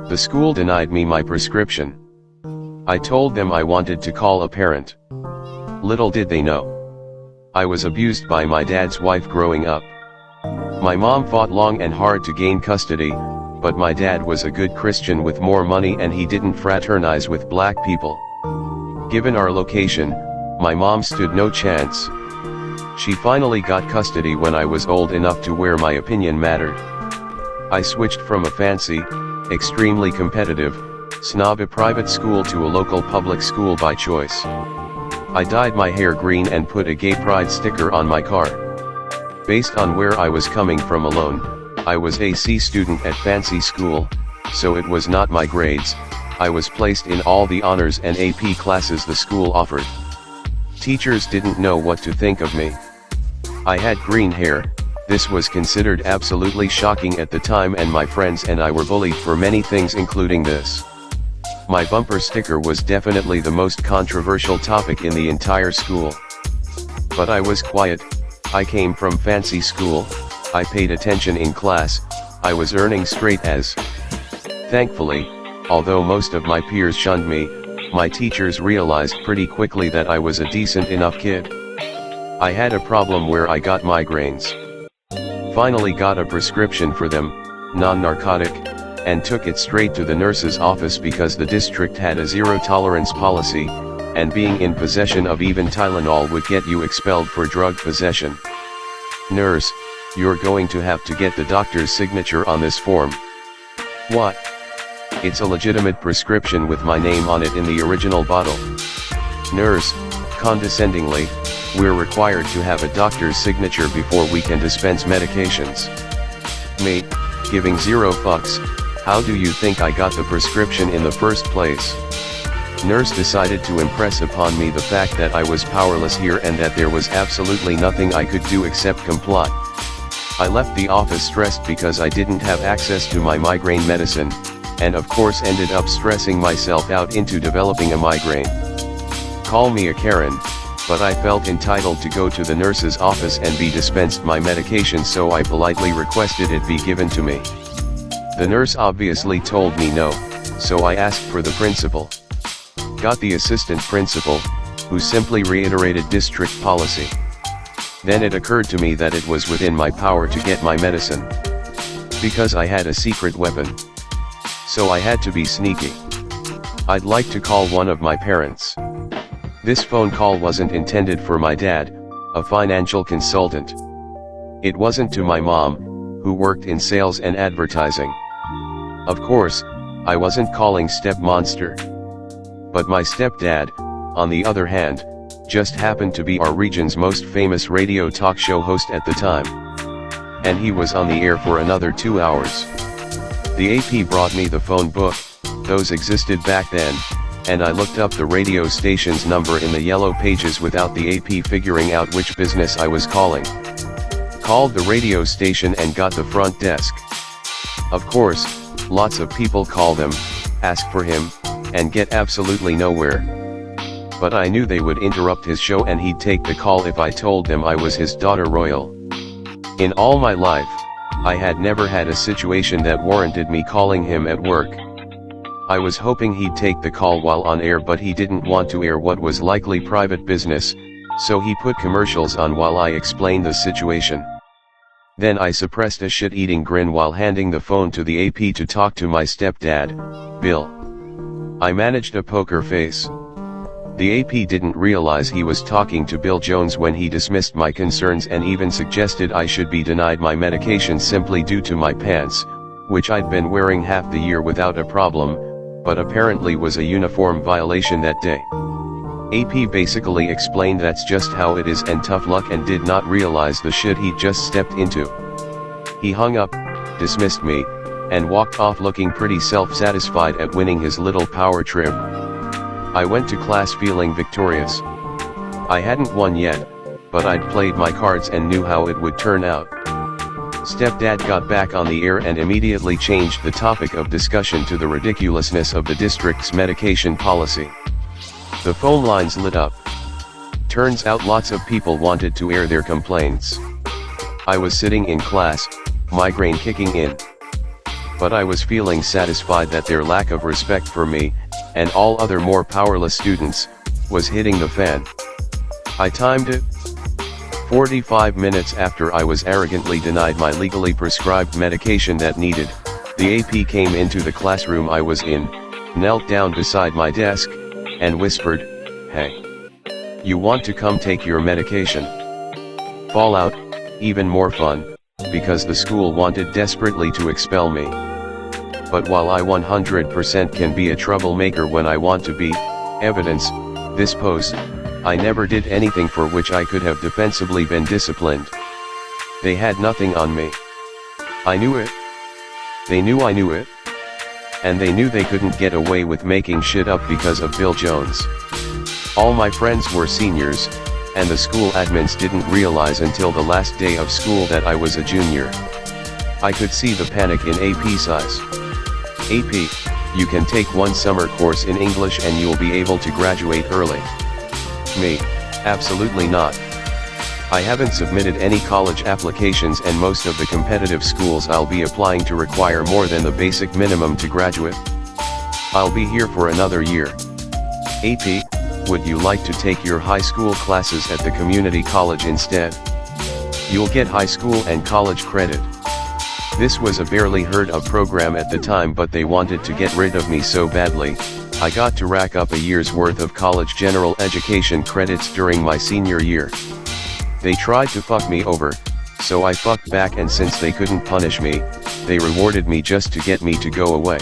The school denied me my prescription. I told them I wanted to call a parent. Little did they know, I was abused by my dad's wife growing up. My mom fought long and hard to gain custody, but my dad was a good Christian with more money and he didn't fraternize with black people. Given our location, my mom stood no chance. She finally got custody when I was old enough to where my opinion mattered. I switched from a fancy, extremely competitive, snobby private school to a local public school by choice. I dyed my hair green and put a gay pride sticker on my car. Based on where I was coming from alone, I was a C student at fancy school, so it was not my grades. I was placed in all the honors and AP classes the school offered. Teachers didn't know what to think of me. I had green hair. This was considered absolutely shocking at the time, and my friends and I were bullied for many things including this. My bumper sticker was definitely the most controversial topic in the entire school. But I was quiet. I came from fancy school, I paid attention in class, I was earning straight A's. Thankfully, although most of my peers shunned me, my teachers realized pretty quickly that I was a decent enough kid. I had a problem where I got migraines. Finally got a prescription for them, non-narcotic, and took it straight to the nurse's office because the district had a zero-tolerance policy, and being in possession of even Tylenol would get you expelled for drug possession. Nurse, you're going to have to get the doctor's signature on this form. What? It's a legitimate prescription with my name on it in the original bottle. Nurse, condescendingly, we're required to have a doctor's signature before we can dispense medications. Me, giving zero fucks, how do you think I got the prescription in the first place? Nurse decided to impress upon me the fact that I was powerless here and that there was absolutely nothing I could do except comply. I left the office stressed because I didn't have access to my migraine medicine, and of course ended up stressing myself out into developing a migraine. Call me a Karen, but I felt entitled to go to the nurse's office and be dispensed my medication, so I politely requested it be given to me. The nurse obviously told me no, so I asked for the principal. Got the assistant principal, who simply reiterated district policy. Then it occurred to me that it was within my power to get my medicine, because I had a secret weapon. So I had to be sneaky. I'd like to call one of my parents. This phone call wasn't intended for my dad, a financial consultant. It wasn't to my mom, who worked in sales and advertising. Of course, I wasn't calling Step Monster. But my stepdad, on the other hand, just happened to be our region's most famous radio talk show host at the time. And he was on the air for another 2 hours. The AP brought me the phone book, those existed back then, and I looked up the radio station's number in the yellow pages without the AP figuring out which business I was calling. Called the radio station and got the front desk. Of course, lots of people call them, ask for him, and get absolutely nowhere. But I knew they would interrupt his show and he'd take the call if I told them I was his daughter royal. In all my life, I had never had a situation that warranted me calling him at work. I was hoping he'd take the call while on air, but he didn't want to air what was likely private business, so he put commercials on while I explained the situation. Then I suppressed a shit-eating grin while handing the phone to the AP to talk to my stepdad, Bill. I managed a poker face. The AP didn't realize he was talking to Bill Jones when he dismissed my concerns and even suggested I should be denied my medication simply due to my pants, which I'd been wearing half the year without a problem, but apparently was a uniform violation that day. AP basically explained that's just how it is and tough luck, and did not realize the shit he'd just stepped into. He hung up, dismissed me, and walked off looking pretty self-satisfied at winning his little power trip. I went to class feeling victorious. I hadn't won yet, but I'd played my cards and knew how it would turn out. Stepdad got back on the air and immediately changed the topic of discussion to the ridiculousness of the district's medication policy. The phone lines lit up. Turns out lots of people wanted to air their complaints. I was sitting in class, migraine kicking in. but I was feeling satisfied that their lack of respect for me, and all other more powerless students, was hitting the fan. I timed it. 45 minutes after I was arrogantly denied my legally prescribed medication that needed, the AP came into the classroom I was in, knelt down beside my desk, and whispered, "Hey. You want to come take your medication?" Fallout, even more fun, because the school wanted desperately to expel me. But while I 100% can be a troublemaker when I want to be, evidence, this post, I never did anything for which I could have defensively been disciplined. They had nothing on me. I knew it. They knew I knew it. And they knew they couldn't get away with making shit up because of Bill Jones. All my friends were seniors, and the school admins didn't realize until the last day of school that I was a junior. I could see the panic in AP size. "AP, you can take one summer course in English and you'll be able to graduate early." Me, absolutely not. I haven't submitted any college applications, and most of the competitive schools I'll be applying to require more than the basic minimum to graduate. I'll be here for another year. "AP, would you like to take your high school classes at the community college instead? You'll get high school and college credit." This was a barely heard of program at the time, but they wanted to get rid of me so badly, I got to rack up a year's worth of college general education credits during my senior year. They tried to fuck me over, so I fucked back, and since they couldn't punish me, they rewarded me just to get me to go away.